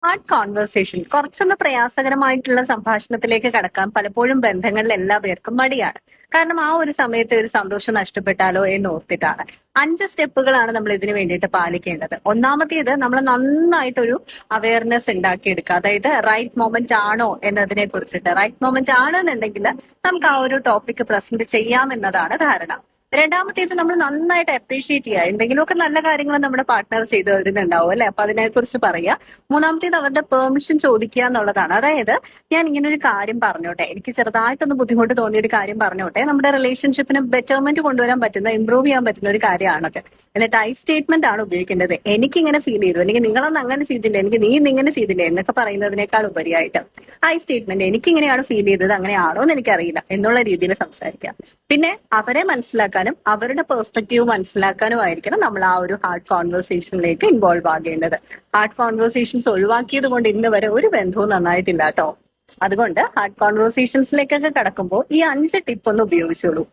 Hard conversation കുറച്ചൊന്ന് പ്രയാസകരമായിട്ടുള്ള സംഭാഷണത്തിലേക്ക് കടക്കാൻ പലപ്പോഴും ബന്ധങ്ങളിൽ എല്ലാ പേർക്കും മടിയാണ്. കാരണം ആ ഒരു സമയത്ത് ഒരു സന്തോഷം നഷ്ടപ്പെട്ടാലോ എന്ന് ഓർത്തിട്ടാണ്. 5 സ്റ്റെപ്പുകളാണ് നമ്മൾ ഇതിനു വേണ്ടിയിട്ട് പാലിക്കേണ്ടത്. ഒന്നാമത്തേത്, നമ്മൾ നന്നായിട്ടൊരു അവയർനെസ് ഉണ്ടാക്കിയെടുക്കുക. അതായത് റൈറ്റ് മൊമെന്റ് ആണോ എന്നതിനെ കുറിച്ചിട്ട്. റൈറ്റ് മൊമെന്റ് ആണെന്നുണ്ടെങ്കിൽ നമുക്ക് ആ ഒരു ടോപ്പിക് പ്രസന്റ് ചെയ്യാം എന്നതാണ് ധാരണ. രണ്ടാമത്തേത്, നമ്മൾ നന്നായിട്ട് അപ്രീഷിയേറ്റ് ചെയ്യുക. എന്തെങ്കിലുമൊക്കെ നല്ല കാര്യങ്ങൾ നമ്മുടെ പാർട്ട്ണർ ചെയ്തു തരുന്നുണ്ടാവും അല്ലെ, അപ്പൊ അതിനെക്കുറിച്ച് പറയുക. മൂന്നാമത്തേത്, അവരുടെ പെർമിഷൻ ചോദിക്കുക എന്നുള്ളതാണ്. അതായത് ഞാൻ ഇങ്ങനെ ഒരു കാര്യം പറഞ്ഞോട്ടെ, എനിക്ക് ചെറുതായിട്ടൊന്ന് ബുദ്ധിമുട്ട് തോന്നിയ ഒരു കാര്യം പറഞ്ഞോട്ടെ, നമ്മുടെ റിലേഷൻഷിപ്പിന് ബെറ്റർമെന്റ് കൊണ്ടുവരാൻ പറ്റുന്ന, ഇമ്പ്രൂവ് ചെയ്യാൻ പറ്റുന്ന ഒരു കാര്യമാണത്. എന്നിട്ട് ഐ സ്റ്റേറ്റ്മെന്റ് ആണ് ഉപയോഗിക്കേണ്ടത്. എനിക്ക് ഇങ്ങനെ ഫീൽ ചെയ്തു, അല്ലെങ്കിൽ നിങ്ങളൊന്നും അങ്ങനെ ചെയ്തില്ല, എനിക്ക് നീ ഇങ്ങനെ ചെയ്തില്ലേ എന്നൊക്കെ പറയുന്നതിനേക്കാൾ ഉപരിയായിട്ട് ഐ സ്റ്റേറ്റ്മെന്റ്, എനിക്ക് ഇങ്ങനെയാണ് ഫീൽ ചെയ്തത്, അങ്ങനെയാണോ എന്ന് എനിക്കറിയില്ല എന്നുള്ള രീതിയിൽ സംസാരിക്കാം. പിന്നെ അവരെ മനസ്സിലാക്കാനും അവരുടെ പെർസ്പെക്റ്റീവ് മനസ്സിലാക്കാനുമായിരിക്കണം നമ്മൾ ആ ഒരു ഹാർഡ് കോൺവെർസേഷനിലേക്ക് ഇൻവോൾവ് ആകേണ്ടത്. ഹാർഡ് കോൺവെർസേഷൻസ് ഒഴിവാക്കിയത് കൊണ്ട് ഇന്ന് വരെ ഒരു ബന്ധവും നന്നായിട്ടില്ല കേട്ടോ. അതുകൊണ്ട് ഹാർഡ് കോൺവെർസേഷൻസിലേക്കൊക്കെ കടക്കുമ്പോൾ ഈ 5 ടിപ്പ് ഒന്ന് ഉപയോഗിച്ചോളൂ.